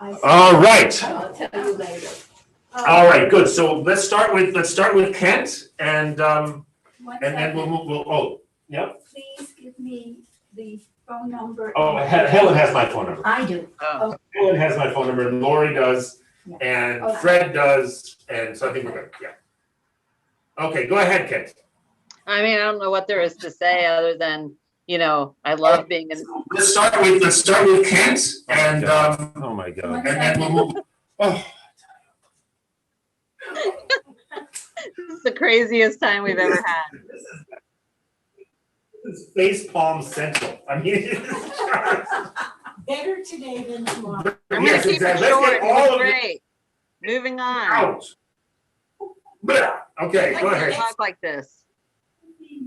All right. I'll tell you later. All right, good. So let's start with Kent and then we'll yeah. Please give me the phone number. Oh, Helen has my phone number. I do. Oh. Helen has my phone number, and Lori does, and Okay. Fred does, and so I think we're good, yeah. Okay, go ahead, Kent. I mean, I don't know what there is to say other than, I love being in. Let's start with Kent, and Oh my God. and then we'll oh. This is the craziest time we've ever had. This is face palm central. I mean, it's Better today than tomorrow. I'm yes, gonna keep exactly. it Let's short. get It all was of it great. Moving on. out. Blah. Okay, I go can't ahead. talk like this.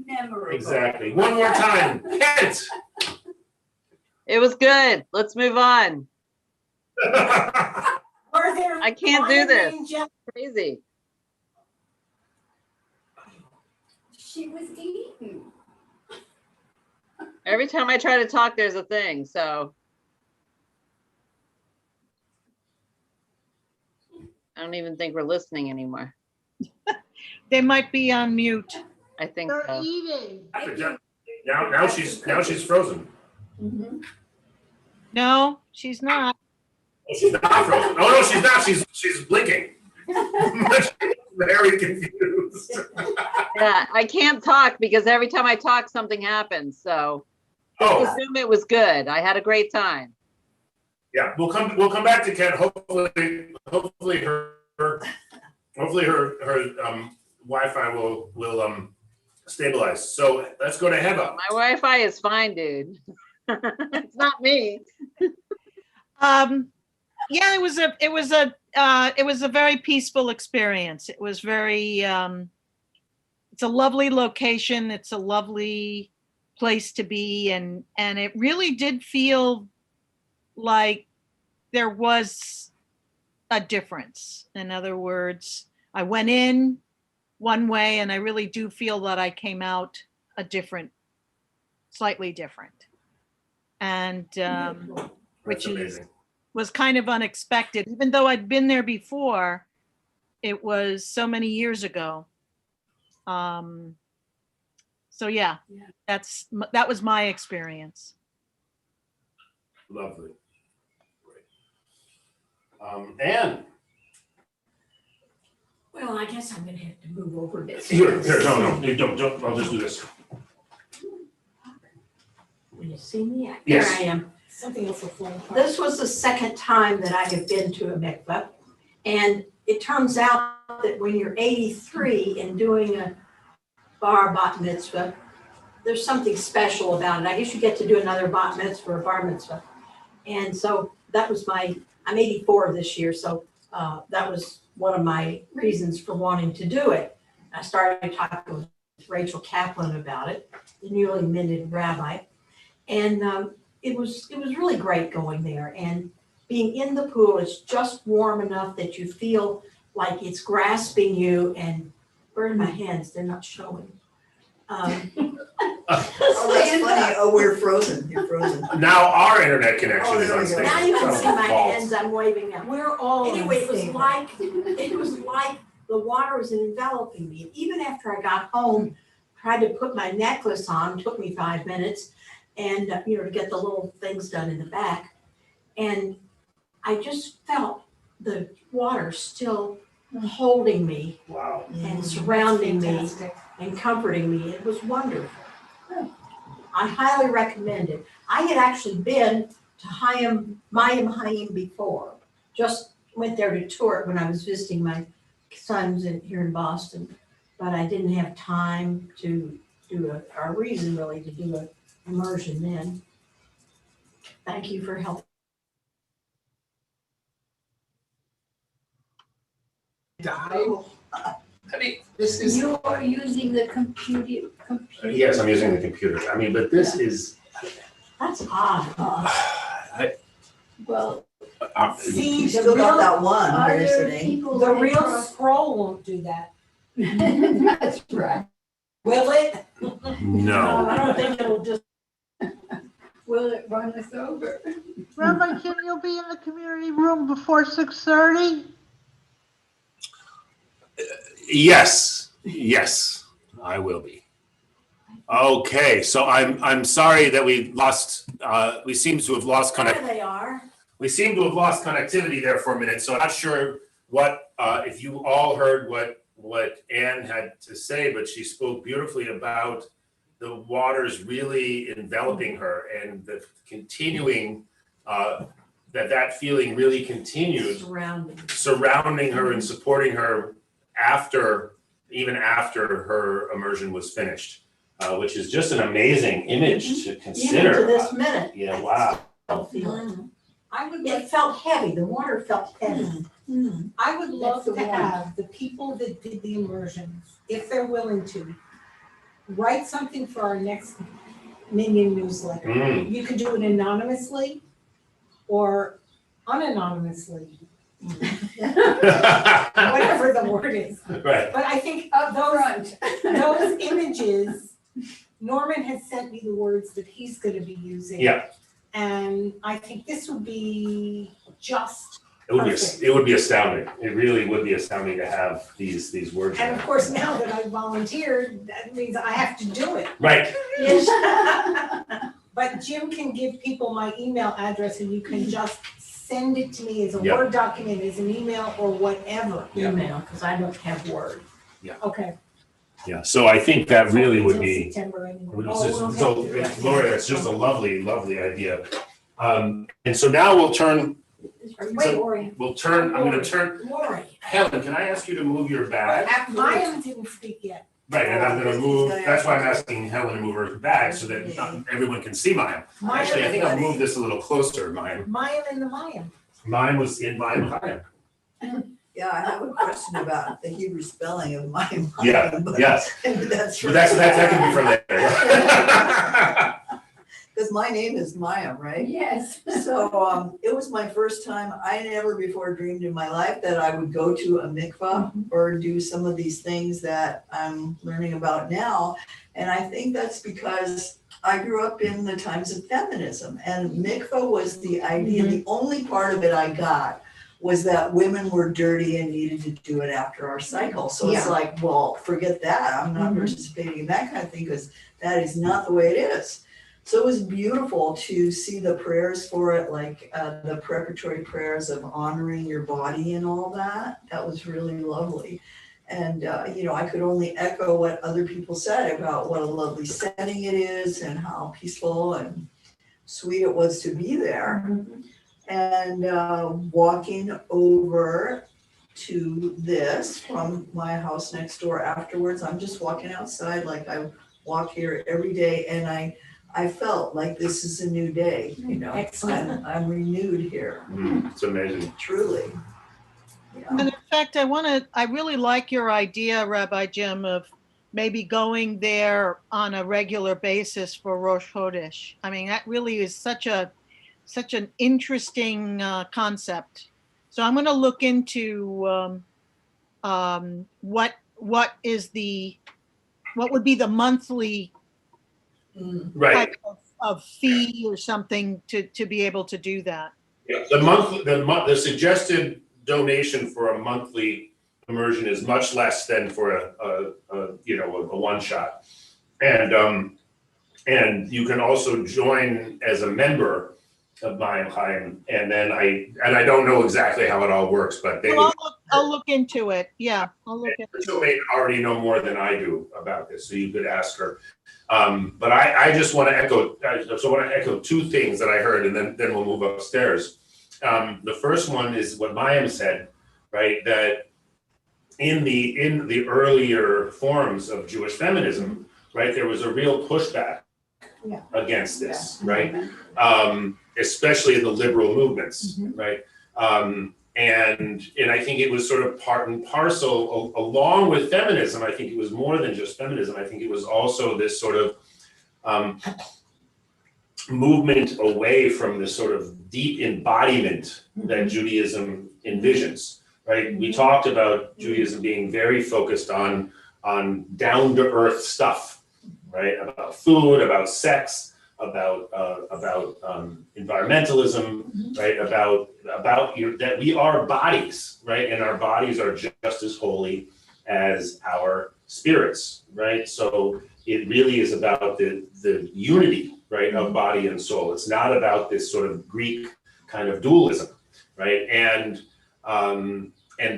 Memorable. Exactly. One more time, Kent. It was good. Let's move on. Were there I can't do this. lion named Crazy. She was eating. Every time I try to talk, there's a thing. So I don't even think we're listening anymore. They might be on mute. I think They're so. eating. Now she's frozen. Mm-hmm. No, she's not. Oh, she's not frozen. Oh no, she's not. She's blinking. Very confused. Yeah, I can't talk because every time I talk, something happens. So Oh, assume it was good. I had a great time. yeah. We'll come back to Ken. Hopefully her Wi-Fi will stabilize. So let's go to Heba. My Wi-Fi is fine, dude. It's not me. Yeah, it was a very peaceful experience. It was very it's a lovely location. It's a lovely place to be, and it really did feel like there was a difference. In other words, I went in one way, and I really do feel that I came out slightly different, and which was kind of unexpected. Even though I'd been there before, it was so many years ago. So yeah, that was my experience. Lovely. Great. Anne. Well, I guess I'm gonna have to move over this. Here, no, you don't, I'll just do this. When you see me, here Yes. I am. Something else will fall apart. This was the second time that I have been to a mikveh. And it turns out that when you're 83 and doing a bar bat mitzvah, there's something special about it. I guess you get to do another bat mitzvah or bar mitzvah. And so that was I'm 84 this year, so that was one of my reasons for wanting to do it. I started talking with Rachel Kaplan about it, the newly minted rabbi. And it was really great going there, and being in the pool is just warm enough that you feel like it's grasping you, and burn my hands, they're not showing. Oh, that's funny. Oh, we're frozen. You're frozen. Now our internet connection is there we go. unstable. Now you can see my False. hands, I'm waving them. We're all Anyway, it was unstable. like the water was enveloping me. Even after I got home, tried to put my necklace on, took me 5 minutes, and to get the little things done in the back. And I just felt the water still holding me Wow. and surrounding me Fantastic. and comforting me. It was wonderful. I highly recommend it. I had actually been to Mayim Hayim before. Just went there to tour it when I was visiting my sons here in Boston, but I didn't have time to do a reason really to do an immersion then. Thank you for helping. I mean, this is. You are using the computer. Yes, I'm using the computer. I mean, but this is. That's odd. Well, See, You still got that one are here there today. people the that real are- scroll won't do that. That's right. Will it? No. I don't think it'll just. Will it run us over? Rabbi Kim, you'll be in the community room before 6:30? Yes, I will be. Okay, so I'm sorry that we seem to have lost There they are. We seem to have lost connectivity there for a minute, so I'm not sure if you all heard what Anne had to say, but she spoke beautifully about the waters really enveloping her and the continuing, that feeling really continued surrounding her and supporting her even after her immersion was finished, which is just an amazing image to consider. Even to this minute. Yeah, wow. It felt heavy, the water felt heavy. I would love That's the to one. have the people that did the immersions, if they're willing to, write something for our next Minion newsletter. Mm. You could do it anonymously or unanonymously, whatever the word is. Right. But I think Up front. those images, Norman has sent me the words that he's gonna be using. Yeah. And I think this would be just It would be astounding. It really would be astounding to have these words. And of course, now that I volunteered, that means I have to do it. Right. But Jim can give people my email address and you can just send it to me as a Yeah. Word document, as an email or whatever. Yeah. Email, because I don't have Word. Okay. Yeah, so I think that really would Until be, September anyway. would- Oh, we'll so, have to do that. Gloria, it's just a lovely, lovely idea. And so now we'll turn, Wait, Lori. I'm gonna turn, Lori, Helen, can I ask you to move your bag? Maya didn't speak yet. Right, and I'm gonna move, that's why I'm asking Helen to move her bag so that everyone can see mine. Actually, I think I'll move this a little closer, mine. Maya and the Maya. Mine was in mine higher. Yeah, I have a question about the Hebrew spelling of my name. Yeah, yes, That's but that can be for later. Because my name is Maya, right? Yes. So it was my first time. I never before dreamed in my life that I would go to a mikvah or do some of these things that I'm learning about now. And I think that's because I grew up in the times of feminism, and mikvah was the idea. The only part of it I got was that women were dirty and needed to do it after our cycle. So it's like, well, forget that. I'm not participating in that kind of thing because that is not the way it is. So it was beautiful to see the prayers for it, like the preparatory prayers of honoring your body and all that. That was really lovely. And, I could only echo what other people said about what a lovely setting it is and how peaceful and sweet it was to be there. And walking over to this from my house next door afterwards, I'm just walking outside like I walk here every day, and I felt like this is a new day, Excellent. I'm renewed here, It's amazing. truly. And in fact, I really like your idea, Rabbi Jim, of maybe going there on a regular basis for Rosh Chodesh. I mean, that really is such an interesting concept. So I'm going to look into what would be the monthly Right. type of fee or something to be able to do that. Yeah, the suggested donation for a monthly immersion is much less than for a one shot. And you can also join as a member of Mayim Chaim, and then I don't know exactly how it all works, but they Well, I'll look into it. Yeah, I'll look into Rachel it. may already know more than I do about this, so you could ask her. But I just want to echo two things that I heard, and then we'll move upstairs. The first one is what Mayim said, right? That in the earlier forms of Jewish feminism, right, there was a real pushback against this, right? Especially in the liberal movements, right? And I think it was sort of part and parcel along with feminism. I think it was more than just feminism. I think it was also this sort of movement away from this sort of deep embodiment that Judaism envisions, right? We talked about Judaism being very focused on down to earth stuff, right? About food, about sex, environmentalism, right? About that we are bodies, right? And our bodies are just as holy as our spirits, right? So it really is about the unity, right, of body and soul. It's not about this sort of Greek kind of dualism, right? And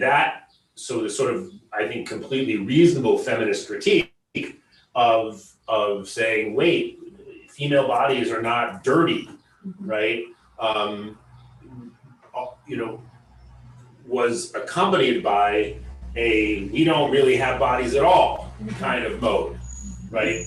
that, so the sort of, I think, completely reasonable feminist critique of saying, wait, female bodies are not dirty, right? Was accompanied by a we don't really have bodies at all kind of mode, right?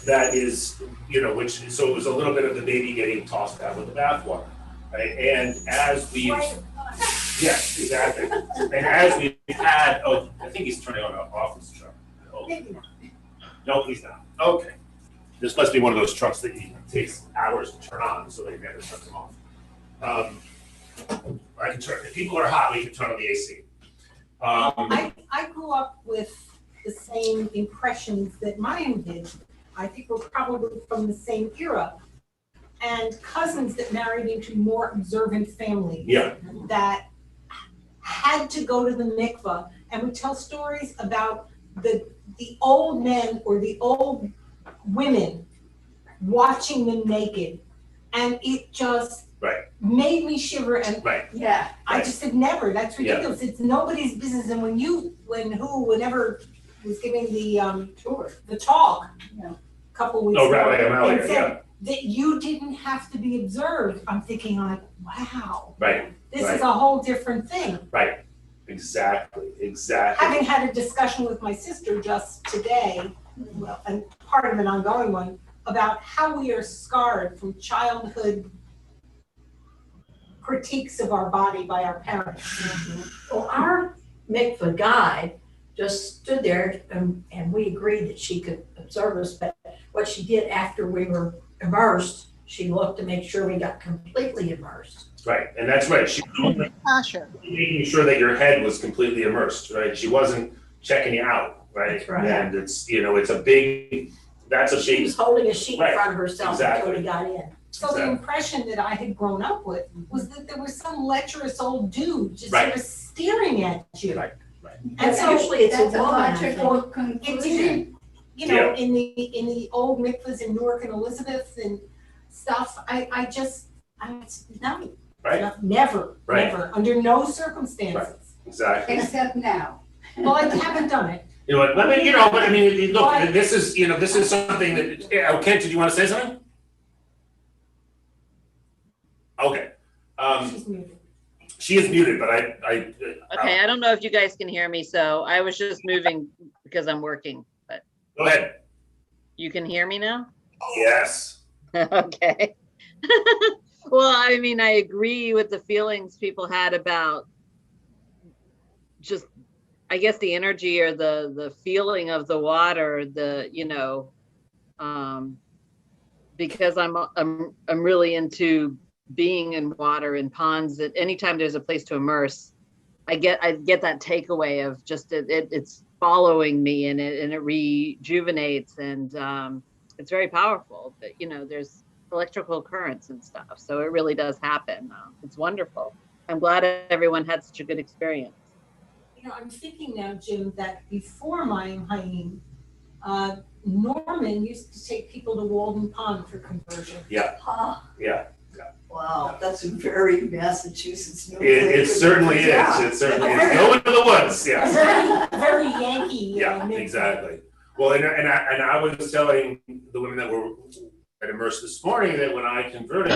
That is, which, so it was a little bit of the baby getting tossed out with the bathwater, right? And as we, yes, exactly. And as we've had, I think he's turning on an office truck. Oh. No, he's not. Okay. This must be one of those trucks that takes hours to turn on, so they never shut them off. I can turn, if people are hot, we can turn on the AC. I grew up with the same impressions that Mayim did. I think we're probably from the same era. And cousins that married into more observant families. Yeah. That had to go to the mikveh and would tell stories about the old men or the old women watching them naked. And it just made me shiver. And Yeah. I just said never. That's ridiculous. It's nobody's business. And whenever was giving the tour, the talk, a couple weeks ago, Rabbi Amalia, and said that you didn't have to be observed. I'm thinking like, wow, this is a whole different thing. Right. Exactly. Having had a discussion with my sister just today, well, and part of an ongoing one, about how we are scarred from childhood critiques of our body by our parents. Well, our mikveh guide just stood there and we agreed that she could observe us, but what she did after we were immersed, she looked to make sure we got completely immersed. Right, and that's right. She was only making sure that your head was completely immersed, right? She wasn't checking you out, right? That's right. And it's, it's a big, She was holding a sheet in front of herself Exactly. until we got in. So the impression that I had grown up with was that there was some lecherous old dude just sort of staring at you. Right. And so Usually it's a That's a woman, I logical think. it conclusion. didn't, in the old mikvahs in Newark and Elizabeth and stuff, I no. Right. No, never, Right. never, under no circumstances. Right. Exactly. Except now. Well, I haven't done it. You know what, I mean, look, this is something that, Kent, did you want to say something? Okay. She's muted. She is muted, but Okay, I don't know if you guys can hear me, so I was just moving because I'm working, but go ahead. you can hear me now? Yes. Okay. Well, I mean, I agree with the feelings people had about just, I guess, the energy or the feeling of the water, because I'm really into being in water and ponds. That anytime there's a place to immerse, I get that takeaway of just it's following me and it rejuvenates and it's very powerful. But there's electrical currents and stuff, so it really does happen. It's wonderful. I'm glad everyone had such a good experience. I'm thinking now, Jim, that before Mayim Hayim, Norman used to take people to Walden Pond for conversion. Yeah. Wow, that's a very Massachusetts. It certainly is. It certainly is. Go into the woods. Yeah. Very Yankee. Yeah. Exactly. Well, and I was telling the women that were at Immerse this morning that when I converted,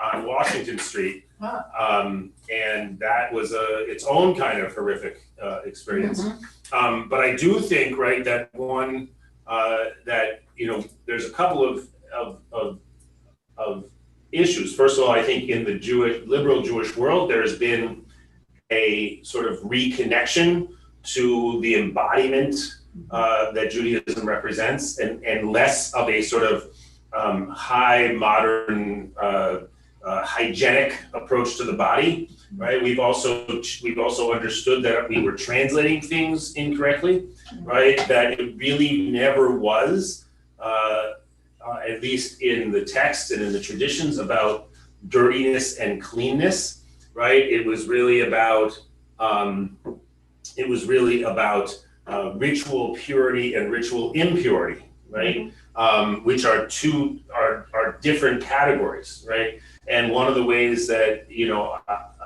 on Washington Street, and that was its own kind of horrific experience. But I do think, right, that one that there's a couple of issues. First of all, I think in the liberal Jewish world, there's been a sort of reconnection to the embodiment that Judaism represents, and less of a sort of high modern hygienic approach to the body, right? We've also understood that we were translating things incorrectly, right? That it really never was at least in the text and in the traditions, about dirtiness and cleanness, right? It was really about ritual purity and ritual impurity, right? Which are different categories, right? And one of the ways that,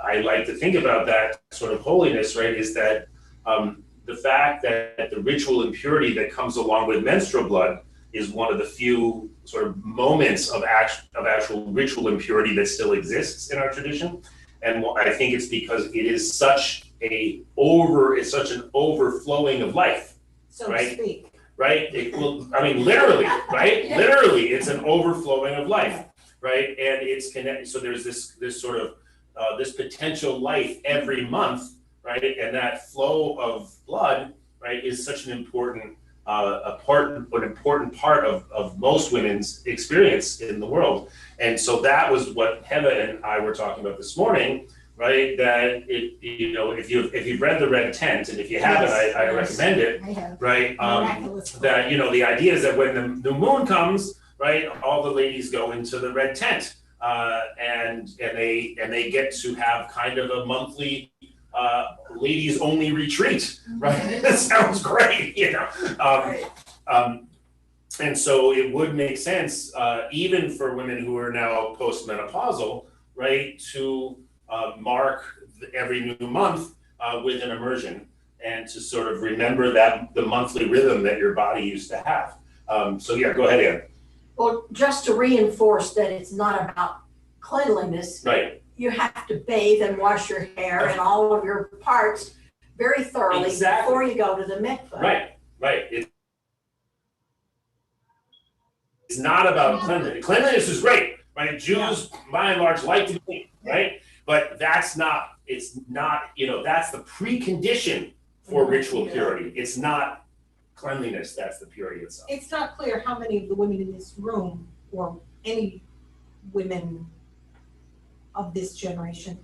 I like to think about that sort of holiness, right, is that the fact that the ritual impurity that comes along with menstrual blood is one of the few sort of moments of actual ritual impurity that still exists in our tradition. And I think it's because it is such an overflowing of life, So right? to speak. Right? Literally, right? Yeah. Literally, it's an overflowing of life, right? And it's connected. So there's this sort of this potential life every month, right? And that flow of blood, right, is such an important part of most women's experience in the world. And so that was what Heva and I were talking about this morning, right? That if you've read The Red Tent, and if you haven't, I recommend it, I have. right? Miraculous. That the idea is that when the new moon comes, right, all the ladies go into the red tent, and they get to have kind of a monthly ladies only retreat, right? That sounds great, and so it would make sense, even for women who are now postmenopausal, right, to mark every new month with an immersion, and to sort of remember that the monthly rhythm that your body used to have. So yeah, go ahead, Ann. Well, just to reinforce that it's not about cleanliness, Right. you have to bathe and wash your hair and all of your parts very thoroughly Exactly. before you go to the mikveh. Right. It's not about cleanliness. Cleanliness is great, right? Jews, by and large, like to be clean, right? But that's not, that's the precondition for ritual purity. It's not cleanliness, that's the purity itself. It's not clear how many of the women in this room, or any women of this generation,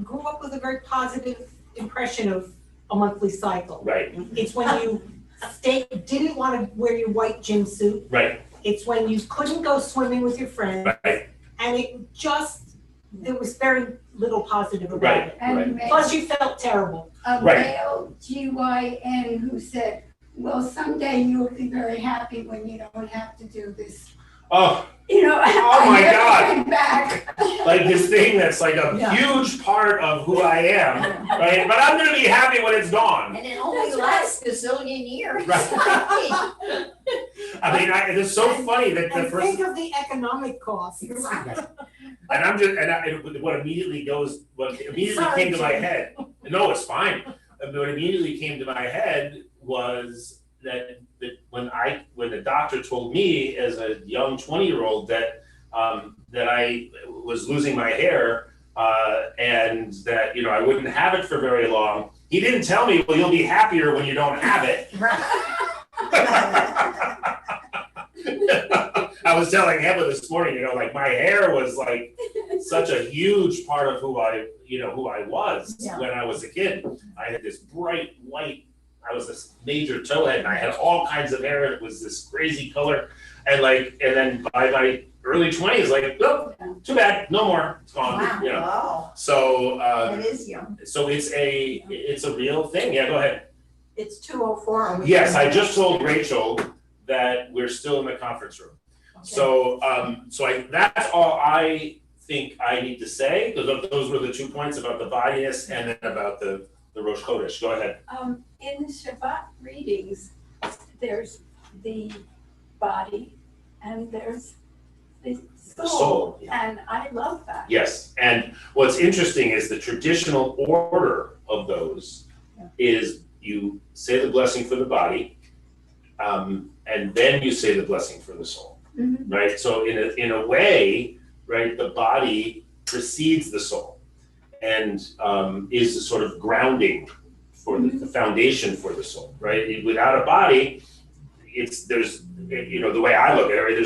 grew up with a very positive impression of a monthly cycle. Right, It's when you didn't want to wear your white gym suit. right, It's when you couldn't go swimming with your friends. right, And there was very little positive about right, it. And Plus you felt terrible. a Right. male GYN who said, well, someday you'll be very happy when you don't have to do this. Oh, I my never God. went back. like this thing that's like a Yeah. huge part of who I am, right? But I'm gonna be happy when it's gone. And it only lasts a gazillion years. Right. It's so funny that the And first. think of the economic costs. What immediately Sorry, came to my Jim. head, no, it's fine. What immediately came to my head was that when the doctor told me as a young 20-year-old that I was losing my hair, and that, I wouldn't have it for very long, he didn't tell me, well, you'll be happier when you don't have it. I was telling Heather this morning, like my hair was like such a huge part of who I was when I was a kid. I had this bright white, I was this major towhead, and I had all kinds of hair. It was this crazy color, and then by my early 20s, oh, too bad, no more, it's gone. Wow. So That is young. so it's a real thing. Yeah, go ahead. It's 2:04. Yes, I just told Rachel that we're still in the conference room. So that's all I think I need to say, because those were the 2 points about the bodiness and then about the Rosh Chodesh. Go ahead. In the Shabbat readings, there's the body and there's the The soul, soul. yeah. And I love that. Yes, and what's interesting is the traditional order of those is you say the blessing for the body, and then you say the blessing for the soul. Mhm. Right? So in a way, right, the body precedes the soul and is the sort of grounding for the foundation for the soul, right? Without a body, the way I look at it, right,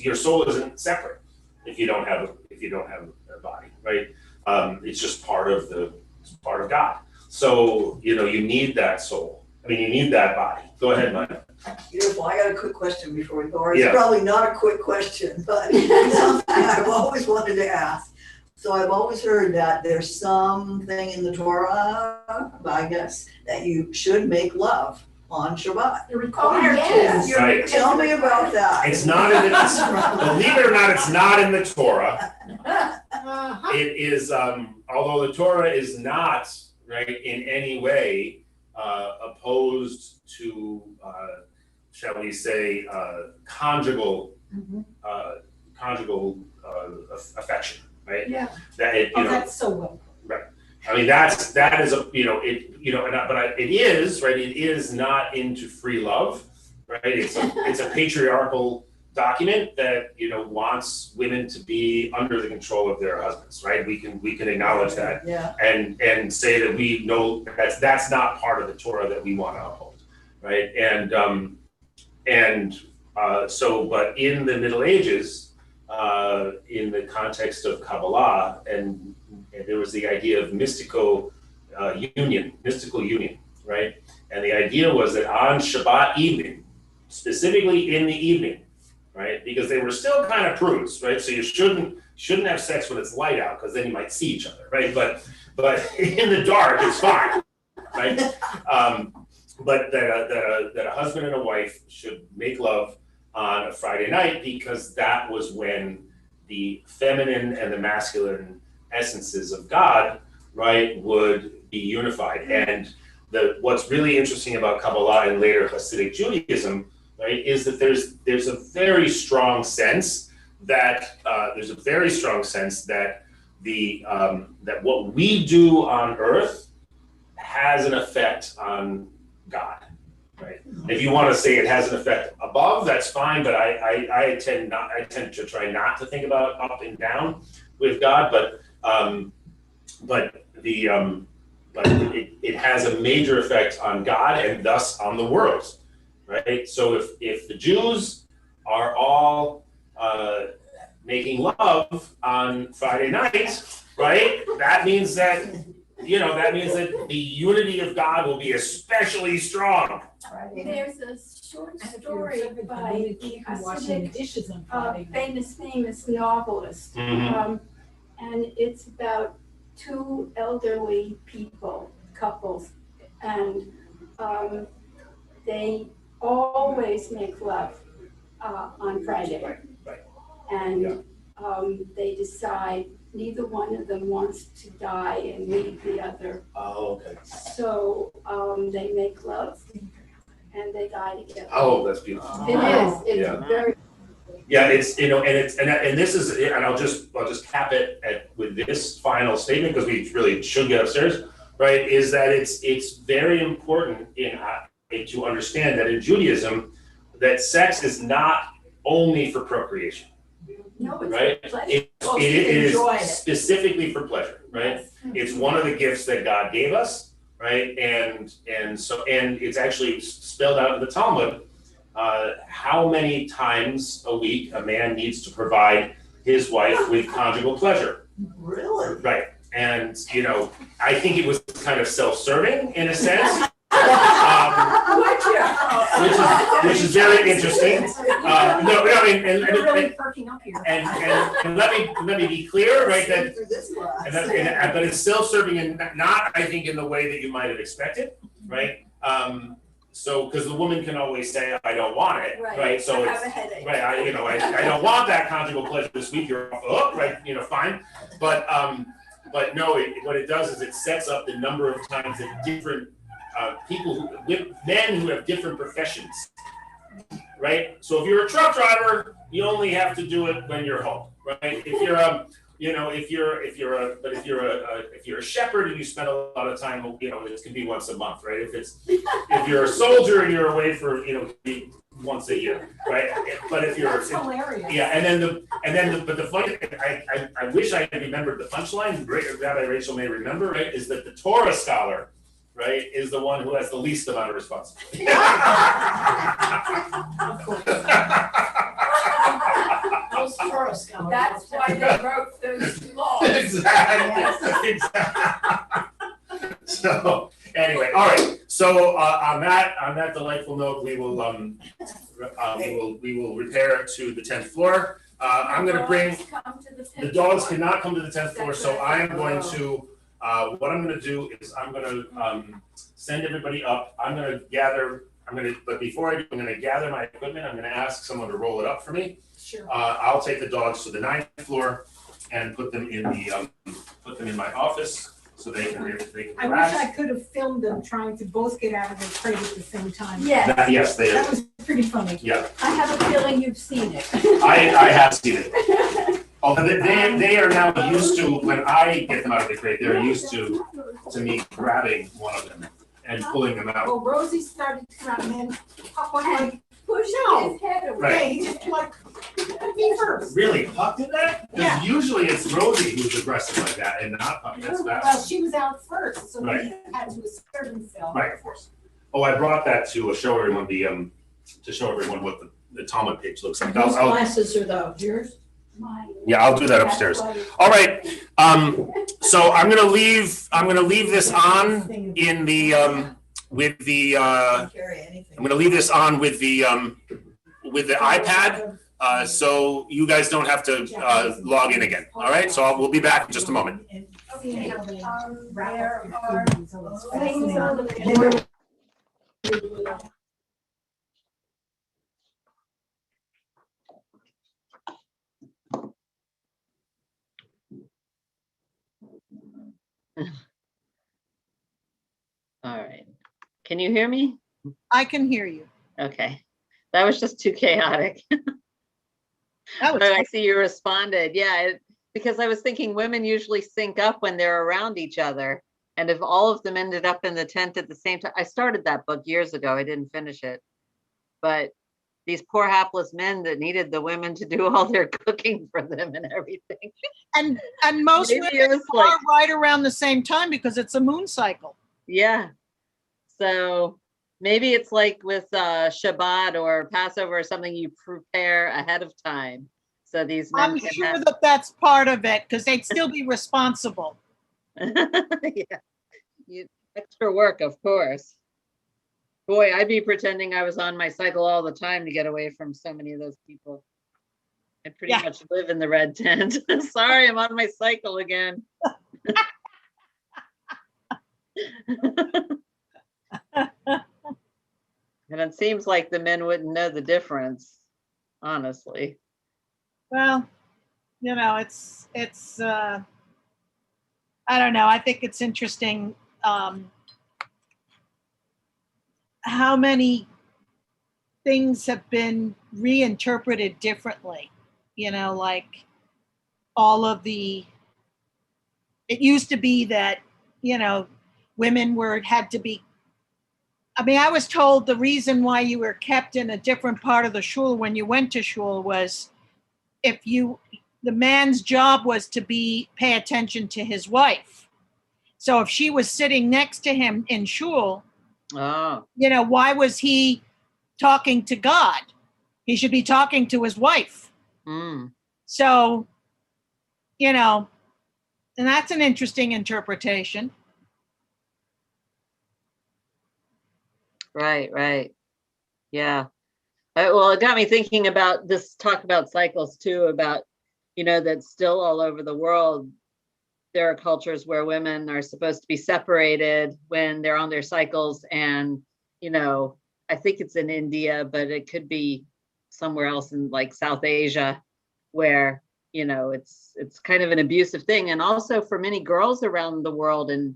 your soul isn't separate if you don't have a body, right? It's just part of God. So, you need that soul. You need that body. Go ahead, Maya. Beautiful. I got a quick question before we go. Or it's Yeah. probably not a quick question, but it's something I've always wanted to ask. So I've always heard that there's something in the Torah, I guess, that you should make love on Shabbat. You're Oh, required yes. to. You're Right. Tell me about that. It's not in the, believe it or not, it's not in the Torah. Uh-huh. It is, although the Torah is not, right, in any way opposed to, shall we say, conjugal affection, right? Yeah. That it, Oh, that's so well. I mean, that is a, but it is, right, it is not into free love, right? It's a patriarchal document that, wants women to be under the control of their husbands, right? We can acknowledge that Yeah. and say that we know that's not part of the Torah that we want to uphold, right? But in the Middle Ages, in the context of Kabbalah, and there was the idea of mystical union, right? And the idea was that on Shabbat evening, specifically in the evening, right? Because they were still kind of prudes, right? So you shouldn't have sex when it's light out, because then you might see each other, right? But in the dark, it's fine, right? But that a husband and a wife should make love on a Friday night, because that was when the feminine and the masculine essences of God, right, would be unified. And what's really interesting about Kabbalah and later Hasidic Judaism, right, is that there's a very strong sense that that what we do on earth has an effect on God, right? If you want to say it has an effect above, that's fine, but I tend to try not to think about up and down with God, but it has a major effect on God and thus on the world, right? So if the Jews are all making love on Friday night, right, that means that the unity of God will be especially strong. There's a short And if you're story separate, by you keep washing the Hasidic, dishes on Friday night. famous novelist. Mhm. And it's about two elderly couples, and they always make love on Friday. Right. And they decide neither one of them wants to die and leave the other. Oh, okay. So they make love and they die together. Oh, that's beautiful. It is, it's Yeah. very, Yeah, and this is, and I'll just cap it with this final statement, because we really should get upstairs, right? Is that it's very important to understand that in Judaism, that sex is not only for procreation, no, it's right? a pleasure. It Well, you is enjoy it. specifically for pleasure, right? It's one of the gifts that God gave us, right? And it's actually spelled out in the Talmud, how many times a week a man needs to provide his wife with conjugal pleasure. Really? Right. And, I think it was kind of self-serving in a sense, which is very interesting. You're really perking up here. And let me be clear, right, that Through this class. but it's self-serving and not, I think, in the way that you might have expected, right? So, because the woman can always say, I don't want it, right? So I it's, have a headache. right, I don't want that conjugal pleasure this week, you're off the hook, right, fine. But no, what it does is it sets up the number of times that different men who have different professions, right? So if you're a truck driver, you only have to do it when you're home, right? If you're a shepherd and you spend a lot of time, it can be once a month, right? If you're a soldier and you're away for, once a year, right? But if you're, That's hilarious. yeah, but the funny, I wish I had remembered the punchline. Rabbi Rachel may remember, right? Is that the Torah scholar, right, is the one who has the least amount of responsibility. Of course. Those Torah scholars. That's why they wrote those laws. Exactly. So anyway, all right. So So on that delightful note, we will repair to the 10th floor. I'm gonna bring, the dogs cannot come to the 10th floor, so I am going to, what I'm gonna do is I'm gonna send everybody up. But before I do, I'm gonna gather my equipment. I'm gonna ask someone to roll it up for me. Sure. I'll take the dogs to the 9th floor and put them in my office so they can I wish relax. I could have filmed them trying to both get out of their crate at the same time. Yes, Yes, That was pretty funny. yeah, I have a feeling you've seen it. I have seen it. Although they are now used to, when I get them out of the crate, they're used to me grabbing one of them and pulling them out. Well, Rosie started to come out and then Pop was like, Pushing No. his head away. Right. hey, just like, me first. Really, Puck did that? Yeah. Because usually it's Rosie who's aggressive like that and not Puck, that's Well, bad. she was out first, so Right. he had to assert himself. Right, of course. Oh, I brought that to show everyone what the Talmud page looks like. Whose I'll- glasses are those, yours? Mine. Yeah, I'll do that upstairs. That's why- All right, so I'm gonna leave this on in the, with the, Don't carry anything. I'm gonna leave this on with the iPad, so you guys don't have to, log in again, all right? So we'll be back in just a moment. See how they wrap There up your are food, so it's things on the fascinating. board. All right. Can you hear me? I can hear you. Okay. That was just too chaotic. That was But I see you responded. Yeah, because I was thinking women usually sync up when they're around each other. And if all of them ended up in the tent at the same time, I started that book years ago. I didn't finish it. But these poor hapless men that needed the women to do all their cooking for them and everything. and most Maybe it women was like, are right around the same time because it's a moon cycle. yeah. So maybe it's like with Shabbat or Passover or something you prepare ahead of time. So these men I'm can sure have, that that's part of it because they'd still be responsible. yeah. Extra work, of course. Boy, I'd be pretending I was on my cycle all the time to get away from so many of those people. I pretty Yeah. much live in the red tent. Sorry, I'm on my cycle again. And it seems like the men wouldn't know the difference, honestly. Well, it's I don't know. I think it's interesting how many things have been reinterpreted differently. Like all of it used to be that, women had to be, I was told the reason why you were kept in a different part of the shul when you went to shul was the man's job was to pay attention to his wife. So if she was sitting next to him in shul, Oh, why was he talking to God? He should be talking to his wife. mm, So, and that's an interesting interpretation. right. Yeah. Well, it got me thinking about this talk about cycles too, about, that still all over the world, there are cultures where women are supposed to be separated when they're on their cycles. And, I think it's in India, but it could be somewhere else in like South Asia where, it's kind of an abusive thing. And also for many girls around the world and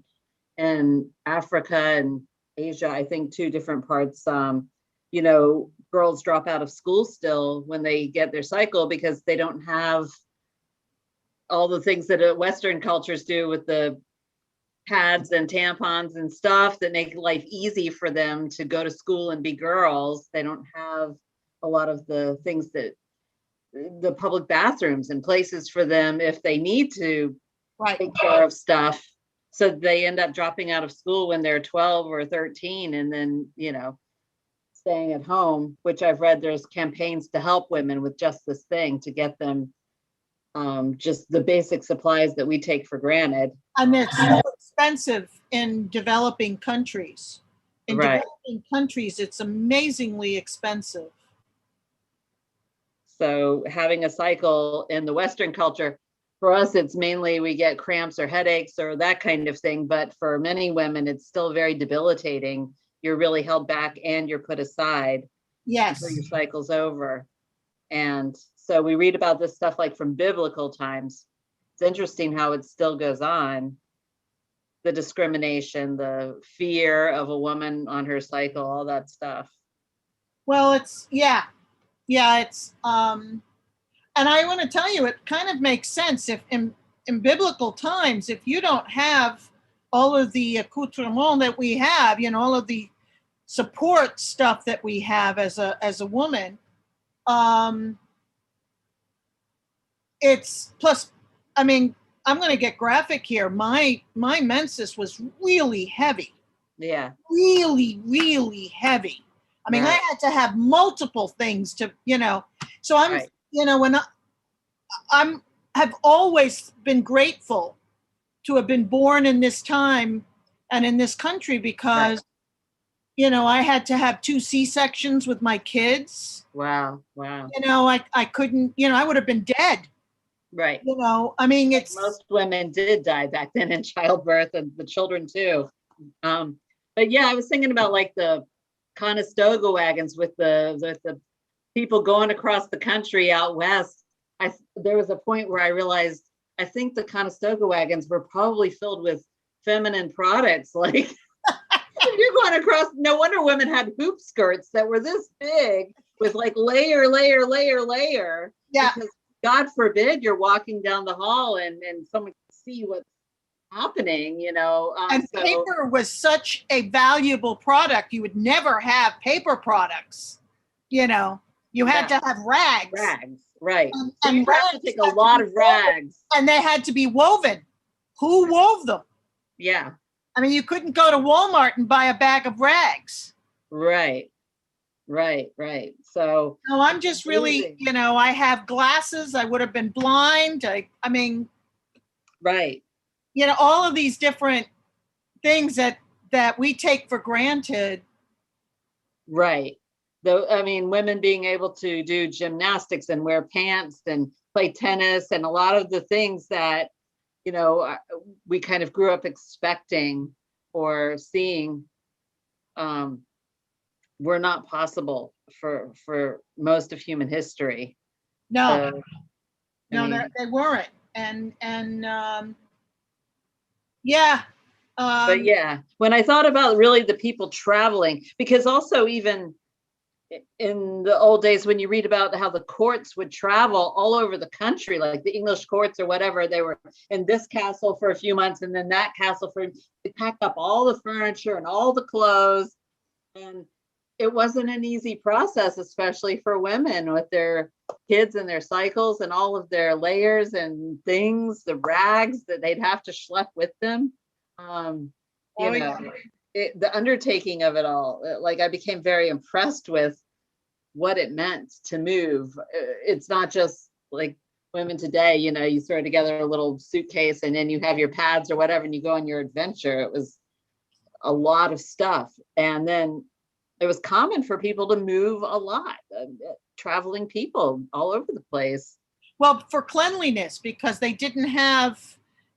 Africa and Asia, I think two different parts, girls drop out of school still when they get their cycle because they don't have all the things that Western cultures do with the pads and tampons and stuff that make life easy for them to go to school and be girls. They don't have a lot of the things that the public bathrooms and places for them if they need to Right. take care of stuff. So they end up dropping out of school when they're 12 or 13 and then, staying at home, which I've read there's campaigns to help women with just this thing to get them just the basic supplies that we take for granted. And it's so expensive in developing countries. In Right. developing countries, it's amazingly expensive. So having a cycle in the Western culture, for us, it's mainly we get cramps or headaches or that kind of thing. But for many women, it's still very debilitating. You're really held back and you're put aside Yes. until your cycle's over. And so we read about this stuff like from biblical times. It's interesting how it still goes on. The discrimination, the fear of a woman on her cycle, all that stuff. Well, it's, yeah, it's, and I want to tell you, it kind of makes sense if in biblical times, if you don't have all of the accoutrement that we have, you know, all of the support stuff that we have as a woman, it's plus, I mean, I'm going to get graphic here. My menses was really heavy, Yeah. really, really heavy. I mean, I Right. had to have multiple things to, you know, so I'm, Right. you know, when I'm have always been grateful to have been born in this time and in this country because, you know, I had to have 2 C-sections with my kids. Wow. Wow. You know, I couldn't, you know, I would have been dead. Right. You know, I mean, it's Most women did die back then in childbirth, and the children too. But yeah, I was thinking about like the Conestoga wagons with the people going across the country out west. There was a point where I realized I think the Conestoga wagons were probably filled with feminine products. Like you're going across, no wonder women had hoop skirts that were this big with like layer. Yeah. Because God forbid you're walking down the hall and someone can see what's happening, you know. And paper was such a valuable product. You would never have paper products. You know, you had to have rags. Rags, right. And you have to take a lot of rags. And they had to be woven. Who wove them? Yeah. I mean, you couldn't go to Walmart and buy a bag of rags. Right. So no, I'm just really, you know, I have glasses. I would have been blind. I mean, right. You know, all of these different things that we take for granted. Right. Though, I mean, women being able to do gymnastics and wear pants and play tennis and a lot of the things that, you know, we kind of grew up expecting or seeing were not possible for most of human history. No, so, they weren't. And yeah. But yeah, when I thought about really the people traveling, because also even in the old days, when you read about how the courts would travel all over the country, like the English courts or whatever, they were in this castle for a few months and then that castle they packed up all the furniture and all the clothes. And it wasn't an easy process, especially for women with their kids and their cycles and all of their layers and things, the rags that they'd have to schlep with them. The undertaking of it all, like I became very impressed with what it meant to move. It's not just like women today, you know, you throw together a little suitcase and then you have your pads or whatever and you go on your adventure. It was a lot of stuff. And then it was common for people to move a lot, traveling people all over the place. Well, for cleanliness, because they didn't have,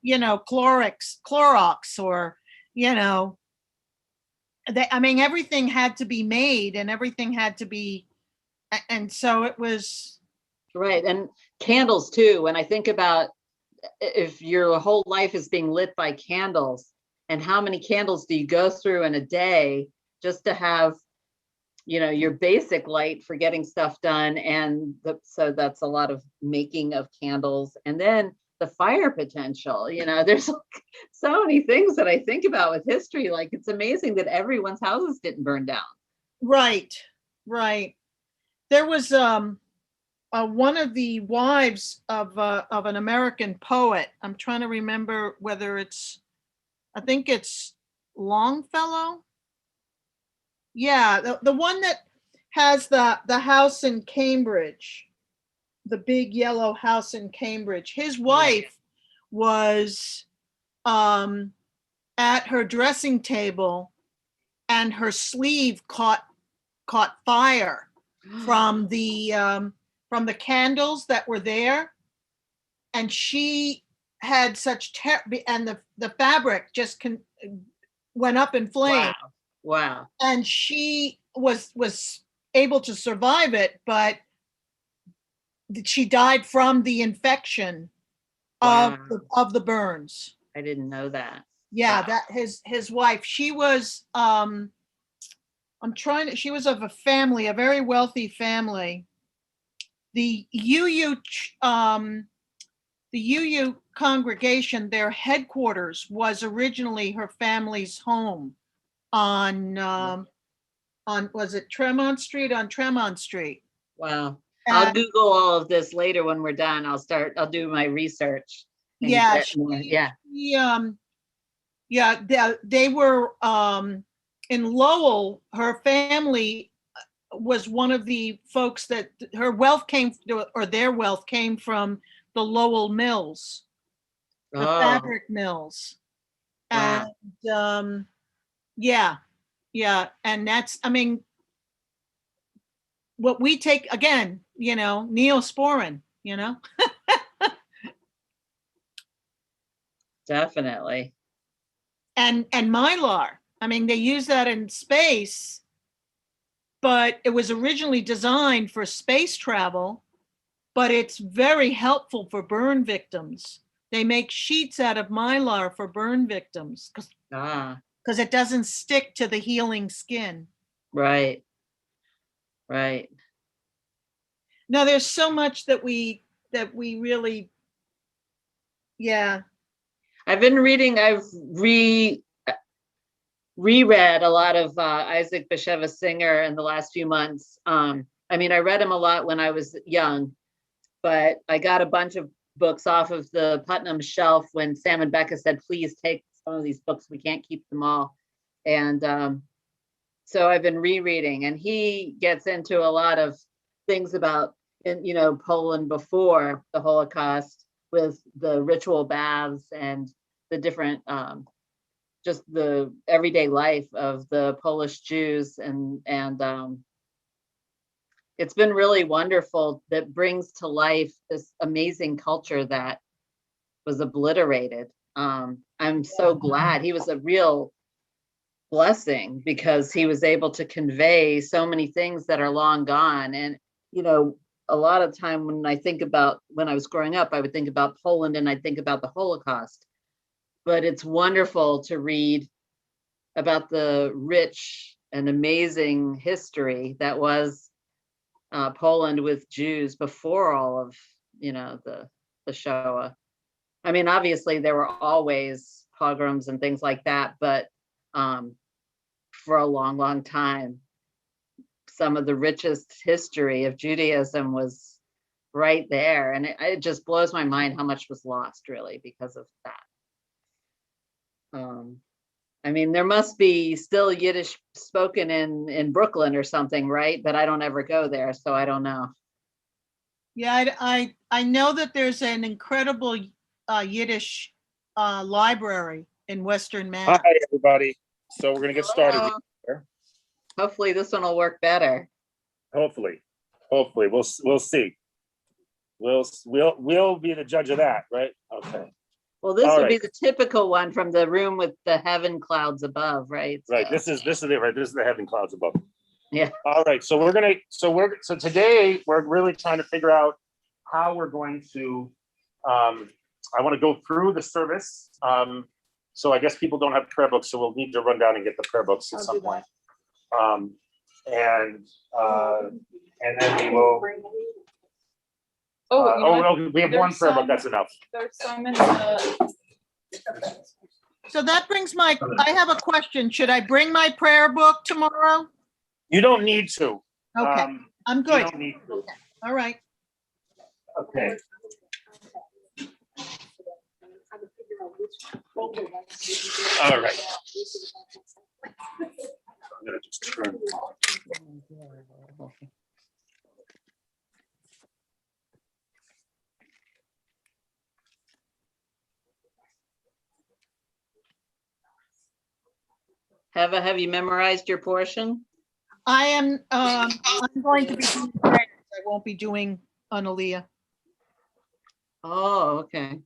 you know, Clorox or, you know, I mean, everything had to be made and everything had to be, and so it was. Right. And candles too. When I think about if your whole life is being lit by candles and how many candles do you go through in a day just to have, you know, your basic light for getting stuff done. And so that's a lot of making of candles. And then the fire potential, you know, there's like so many things that I think about with history. Like it's amazing that everyone's houses didn't burn down. Right. There was one of the wives of an American poet. I'm trying to remember whether I think it's Longfellow. Yeah, the one that has the house in Cambridge, the big yellow house in Cambridge. His wife was at her dressing table and her sleeve caught fire from the candles that were there, and she had such and the fabric just went up in flames. Wow. And she was able to survive it, but she died from the infection Wow. of the burns. I didn't know that. Yeah, Wow. that his wife, she was she was of a very wealthy family. The UU congregation, their headquarters was originally her family's home on was it Tremont Street? On Tremont Street. Wow. I'll Google all of this later when we're done. I'll do my research. Yeah. They were in Lowell. Her family was one of the folks that their wealth came from the Lowell mills, the fabric mills. Wow. And and that's, I mean, what we take again, Neosporin, Definitely. and Mylar. I mean, they use that in space, but it was originally designed for space travel, but it's very helpful for burn victims. They make sheets out of Mylar for burn victims because it doesn't stick to the healing skin. Right. No, there's so much that we really, yeah. I've been reading, I've reread a lot of Isaac Bashevis Singer in the last few months. I mean, I read him a lot when I was young, but I got a bunch of books off of the Putnam shelf when Sam and Becca said, please take some of these books. We can't keep them all. And so I've been rereading, and he gets into a lot of things about, Poland before the Holocaust, with the ritual baths and the different, just the everyday life of the Polish Jews. And it's been really wonderful. That brings to life this amazing culture that was obliterated. I'm so glad. He was a real blessing because he was able to convey so many things that are long gone. And, a lot of time when I think about when I was growing up, I would think about Poland and I'd think about the Holocaust. But it's wonderful to read about the rich and amazing history that was Poland with Jews before all of, the Shoah. I mean, obviously there were always pogroms and things like that, but for a long, long time, some of the richest history of Judaism was right there. And it just blows my mind how much was lost, really, because of that. I mean, there must be still Yiddish spoken in Brooklyn or something, right? But I don't ever go there, so I don't know. Yeah, I know that there's an incredible Yiddish library in Western Mass. Hi, everybody. So we're going to get started here. Hopefully this one will work better. Hopefully, we'll see. We'll be the judge of that, right? Okay. Well, this would be the typical one from the room with the heaven clouds above, right? Right. So. This is it, right? This is the heaven clouds above. Yeah. All right. So so today we're really trying to figure out how we're going to. I want to go through the service. So I guess people don't have prayer books, so we'll need to run down and get the prayer books at some point. And then we will. We have one prayer book. That's enough. There's some in So that brings I have a question. Should I bring my prayer book tomorrow? You don't need to. Okay, I'm good. You don't need to. Okay. All right. Okay. All right. I'm gonna just turn. Have you memorized your portion? I'm going to be doing prayers. I won't be doing an Aliyah. Oh, okay.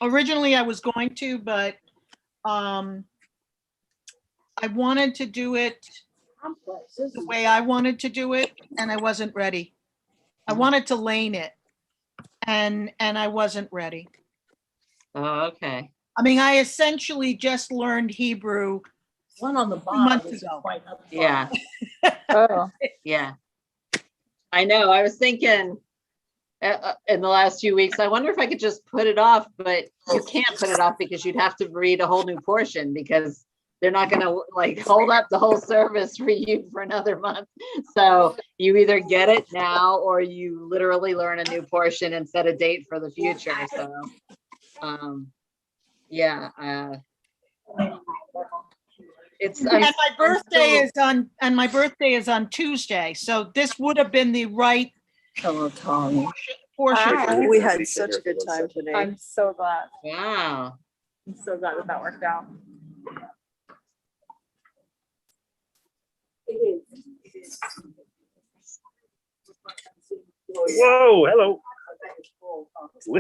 Originally I was going to, but I wanted to do it the way I wanted to do it, and I wasn't ready. I wanted to lane it, and I wasn't ready. Oh, okay. I mean, I essentially just learned Hebrew One on the 2 bottom months is ago. quite up front. Yeah, Oh, yeah. I know. I was thinking in the last few weeks, I wonder if I could just put it off, but you can't put it off because you'd have to read a whole new portion because they're not going to like hold up the whole service for you for another month. So you either get it now or you literally learn a new portion and set a date for the future. So, yeah, it's And my birthday is on Tuesday, so this would have been the right hello, Tom. portion. Hi. We had such a good time today. I'm so glad. Wow. I'm so glad that worked out. Whoa, hello.